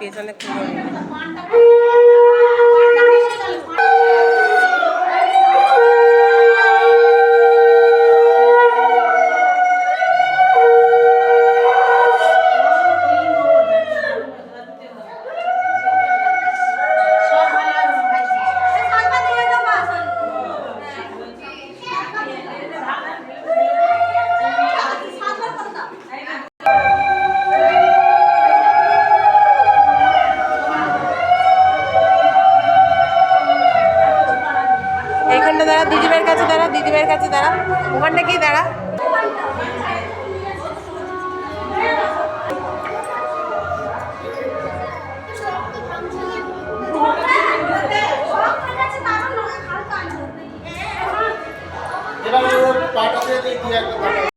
পেছনে খুলে এইখানটা দাঁড়া, দিদিমের কাছে দাঁড়া, দিদিমের কাছে দাঁড়া, ওখানটা কি দাঁড়া। এবার পাটা দিয়ে